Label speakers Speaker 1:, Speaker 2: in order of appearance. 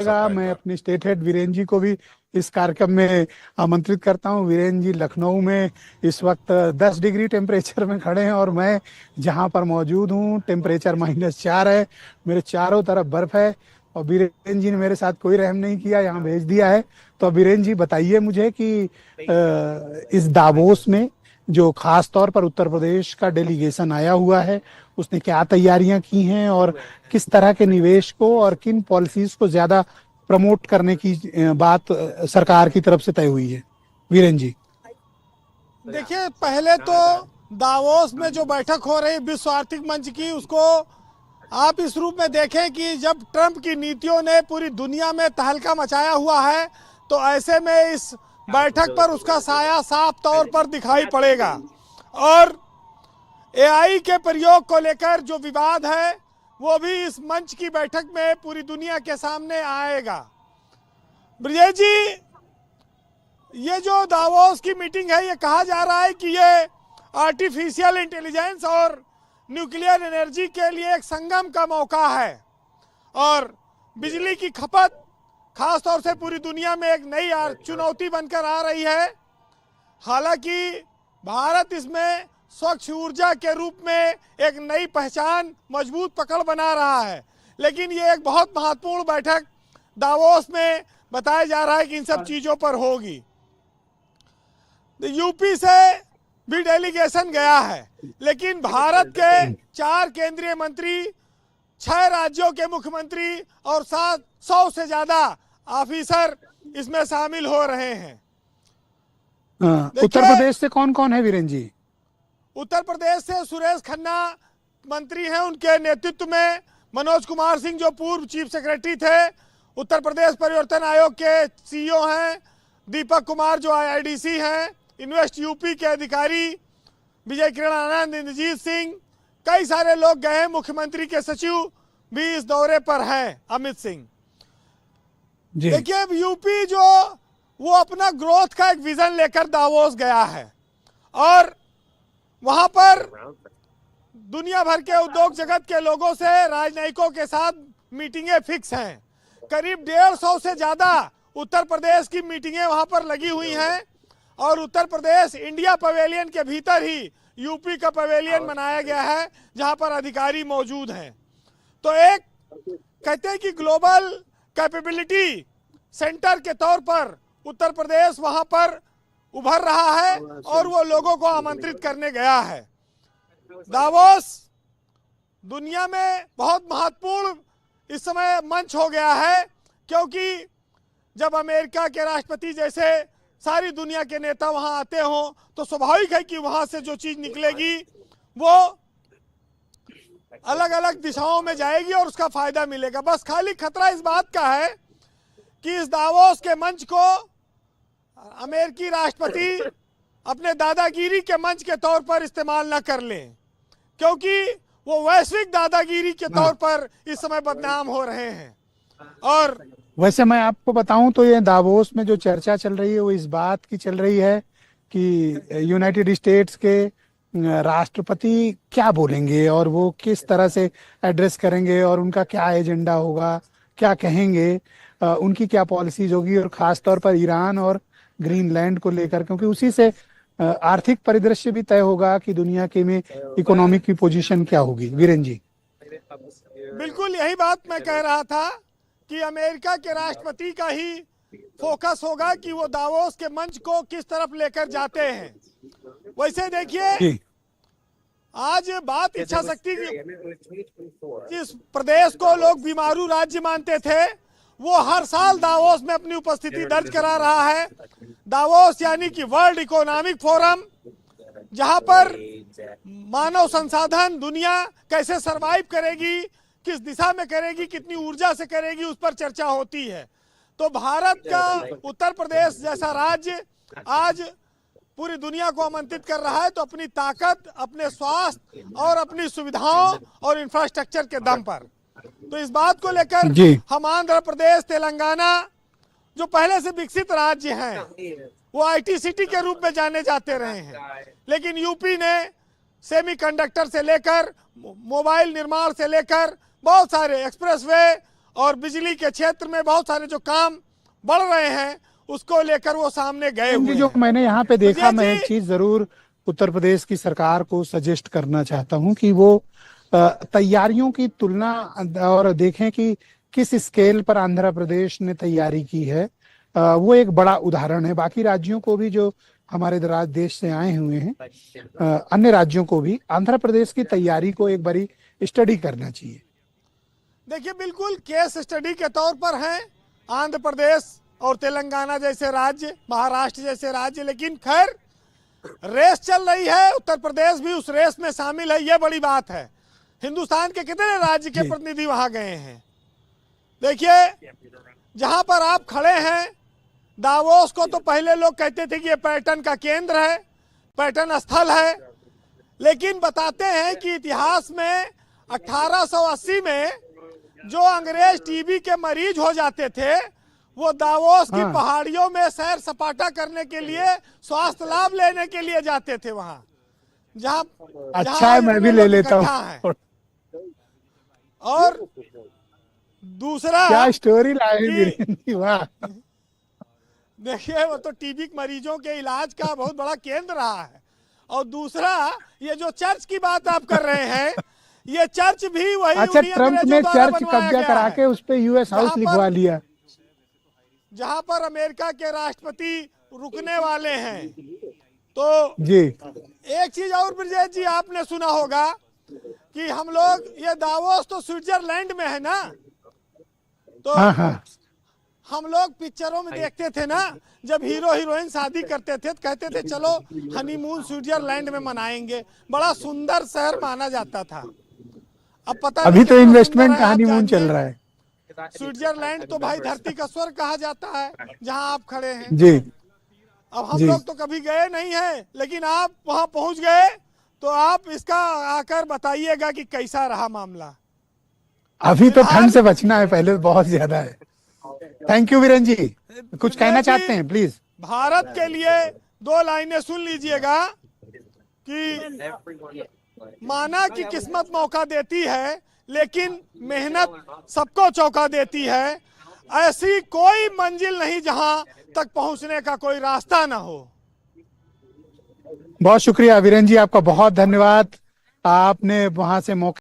Speaker 1: मैं अपने state head Viren जी को भी इस कार्यक्रम में आमंत्रित करता हूं। वीरेन जी लखनऊ में इस वक्त 10 डिग्री टेम्परेचर में खड़े हैं और मैं जहां पर मौजूद हूं टेम्परेचर -4 है। मेरे चारों तरफ बर्फ है और वीरेन जी ने मेरे साथ कोई रहम नहीं किया, यहाँ भेज दिया है। तो वीरेन जी बताइए मुझे कि इस दावोस में जो खास तौर पर उत्तर प्रदेश का डेलीगेशन आया हुआ है उसने क्या तैयारियां की हैं और किस तरह के निवेश को और किन पॉलिसीज को ज्यादा प्रमोट करने की बात सरकार की तरफ से तय हुई है। वीरेन जी
Speaker 2: देखिए, पहले तो दावोस में जो बैठक हो रही विश्व आर्थिक मंच की, उसको आप इस रूप में देखें कि जब ट्रंप की नीतियों ने पूरी दुनिया में तहलका मचाया हुआ है, तो ऐसे में इस बैठक पर उसका साया साफ तौर पर दिखाई पड़ेगा। और एआई के प्रयोग को लेकर जो विवाद है वो भी इस मंच की बैठक में पूरी दुनिया के सामने आएगा। ब्रिजेश जी, ये जो दावोस की मीटिंग है, ये कहा जा रहा है कि ये आर्टिफिशियल इंटेलिजेंस और न्यूक्लियर एनर्जी के लिए एक संगम का मौका है और बिजली की खपत खास तौर से पूरी दुनिया में एक नई चुनौती बनकर आ रही है। हालांकि भारत इसमें स्वच्छ ऊर्जा के रूप में एक नई पहचान, मजबूत पकड़ बना रहा है, लेकिन ये एक बहुत महत्वपूर्ण बैठक दावोस में बताया जा रहा है कि इन सब चीजों पर होगी। यूपी से भी डेलीगेशन गया है, लेकिन भारत के 4 केंद्रीय मंत्री, 6 राज्यों के मुख्यमंत्री और 100 से ज्यादा ऑफिसर इसमें शामिल हो रहे हैं।
Speaker 1: उत्तर प्रदेश से कौन कौन है वीरेन जी?
Speaker 2: उत्तर प्रदेश से सुरेश खन्ना मंत्री हैं, उनके नेतृत्व में मनोज कुमार सिंह जो पूर्व चीफ सेक्रेटरी थे, उत्तर प्रदेश परिवर्तन आयोग के सीईओ हैं, दीपक कुमार जो आईआईडीसी हैं, इन्वेस्ट यूपी के अधिकारी विजय किरण आनंद, इंद्रजीत सिंह, कई सारे लोग गए हैं। मुख्यमंत्री के सचिव भी इस दौरे पर हैं, अमित सिंह। देखिए, यूपी जो वो अपना ग्रोथ का एक विजन लेकर दावोस गया है और वहां पर दुनिया भर के उद्योग जगत के लोगों से, राजनयिकों के साथ मीटिंगें फिक्स हैं। करीब 150 से ज्यादा उत्तर प्रदेश की मीटिंगें वहां पर लगी हुई हैं और उत्तर प्रदेश इंडिया पवेलियन के भीतर ही यूपी का पवेलियन बनाया गया है जहां पर अधिकारी मौजूद हैं। तो एक कहते हैं कि ग्लोबल कैपेबिलिटी सेंटर के तौर पर उत्तर प्रदेश वहां पर उभर रहा है और वो लोगों को आमंत्रित करने गया है। दावोस दुनिया में बहुत महत्वपूर्ण इस समय मंच हो गया है, क्योंकि जब अमेरिका के राष्ट्रपति जैसे सारी दुनिया के नेता वहां आते हों तो स्वाभाविक है कि वहां से जो चीज निकलेगी वो अलग अलग दिशाओं में जाएगी और उसका फायदा मिलेगा। बस खाली खतरा इस बात का है कि इस दावोस के मंच को अमेरिकी राष्ट्रपति अपने दादागिरी के मंच के तौर पर इस्तेमाल न कर लें, क्योंकि वो वैश्विक दादागिरी के तौर पर इस समय बदनाम हो रहे हैं। और
Speaker 1: वैसे मैं आपको बताऊं तो ये दावोस में जो चर्चा चल रही है वो इस बात की चल रही है कि यूनाइटेड स्टेट्स के राष्ट्रपति क्या बोलेंगे और वो किस तरह से एड्रेस करेंगे और उनका क्या एजेंडा होगा, क्या कहेंगे, उनकी क्या पॉलिसीज होगी, और खास तौर पर ईरान और ग्रीनलैंड को लेकर, क्योंकि उसी से आर्थिक परिदृश्य भी तय होगा कि दुनिया के में इकोनॉमिक की पोजीशन क्या होगी। वीरेन जी
Speaker 2: बिल्कुल यही बात मैं कह रहा था कि अमेरिका के राष्ट्रपति का ही फोकस होगा कि वो दावोस के मंच को किस तरफ लेकर जाते हैं। वैसे देखिए, आज बात इच्छा शक्ति की, जिस प्रदेश को लोग बीमारू राज्य मानते थे, वो हर साल दावोस में अपनी उपस्थिति दर्ज करा रहा है। दावोस यानी कि वर्ल्ड इकोनॉमिक फोरम, जहां पर मानव संसाधन दुनिया कैसे सरवाइव करेगी, किस दिशा में करेगी, कितनी ऊर्जा से करेगी, उस पर चर्चा होती है। तो भारत का उत्तर प्रदेश जैसा राज्य आज पूरी दुनिया को आमंत्रित कर रहा है, तो अपनी ताकत, अपने स्वास्थ्य और अपनी सुविधाओं और इंफ्रास्ट्रक्चर के दम पर। तो इस बात को लेकर हम आंध्र प्रदेश, तेलंगाना जो पहले से विकसित राज्य हैं, वो आईटी सिटी के रूप में जाने जाते रहे हैं, लेकिन यूपी ने सेमीकंडक्टर से लेकर मोबाइल निर्माण से लेकर बहुत सारे एक्सप्रेसवे और बिजली के क्षेत्र में बहुत सारे जो काम बढ़ रहे हैं उसको लेकर वो सामने गए हुए
Speaker 1: जो
Speaker 2: हैं।
Speaker 1: मैंने यहाँ पे देखा,
Speaker 2: ब्रजेश
Speaker 1: मैं एक
Speaker 2: जी,
Speaker 1: चीज जरूर उत्तर प्रदेश की सरकार को सजेस्ट करना चाहता हूँ कि वो तैयारियों की तुलना और देखें कि किस स्केल पर आंध्र प्रदेश ने तैयारी की है। वो एक बड़ा उदाहरण है। बाकी राज्यों को भी, जो हमारे देश से आए हुए हैं, अन्य राज्यों को भी आंध्र प्रदेश की तैयारी को एक बारी स्टडी करना चाहिए।
Speaker 2: देखिए बिल्कुल केस स्टडी के तौर पर हैं आंध्र प्रदेश और तेलंगाना जैसे राज्य, महाराष्ट्र जैसे राज्य, लेकिन खैर रेस चल रही है, उत्तर प्रदेश भी उस रेस में शामिल है, यह बड़ी बात है। हिंदुस्तान के कितने राज्य के प्रतिनिधि वहां गए हैं? देखिए जहां पर आप खड़े हैं, दावोस को तो पहले लोग कहते थे कि ये पर्यटन का केंद्र है, पर्यटन स्थल है, लेकिन बताते हैं कि इतिहास में 1880 में जो अंग्रेज टीबी के मरीज हो जाते थे वो दावोस की पहाड़ियों में सैर सपाटा करने के लिए, स्वास्थ्य लाभ लेने के लिए जाते थे वहां, जहां
Speaker 1: अच्छा है, मैं भी ले लेता हूँ।
Speaker 2: और दूसरा
Speaker 1: क्या स्टोरी लाए, वाह।
Speaker 2: देखिए वो तो टीबी मरीजों के इलाज का बहुत बड़ा केंद्र रहा है। और दूसरा ये जो चर्च की बात आप कर रहे हैं, ये चर्च भी वही,
Speaker 1: अच्छा, ट्रम्प ने चर्च कब्जा करा के उस पे यूएस हाउस लिखवा लिया,
Speaker 2: जहां पर अमेरिका के राष्ट्रपति रुकने वाले हैं। तो
Speaker 1: जी
Speaker 2: एक चीज और ब्रजेश जी, आपने सुना होगा कि हम लोग, ये दावोस तो स्विट्जरलैंड में है ना, तो
Speaker 1: हाँ।
Speaker 2: हम लोग पिक्चरों में देखते थे ना, जब हीरो हीरोइन शादी करते थे तो कहते थे चलो हनीमून स्विट्जरलैंड में मनाएंगे, बड़ा सुंदर शहर माना जाता था। अब पता
Speaker 1: अभी तो इन्वेस्टमेंट का हनीमून चल रहा है।
Speaker 2: स्विट्जरलैंड तो भाई धरती का स्वर्ग कहा जाता है जहां आप खड़े हैं
Speaker 1: जी।
Speaker 2: अब हम लोग तो कभी गए नहीं है, लेकिन आप वहां पहुंच गए तो आप इसका आकर बताइएगा कि कैसा रहा मामला।
Speaker 1: अभी तो ठंड से बचना है, पहले बहुत ज्यादा है। थैंक यू वीरेन जी, कुछ कहना चाहते हैं प्लीज?
Speaker 2: भारत के लिए 2 लाइनें सुन लीजिएगा कि माना कि किस्मत मौका देती है लेकिन मेहनत सबको चौंका देती है। ऐसी कोई मंजिल नहीं जहां तक पहुंचने का कोई रास्ता ना हो।
Speaker 1: बहुत शुक्रिया वीरेन जी, आपका बहुत धन्यवाद। आपने वहां से मौका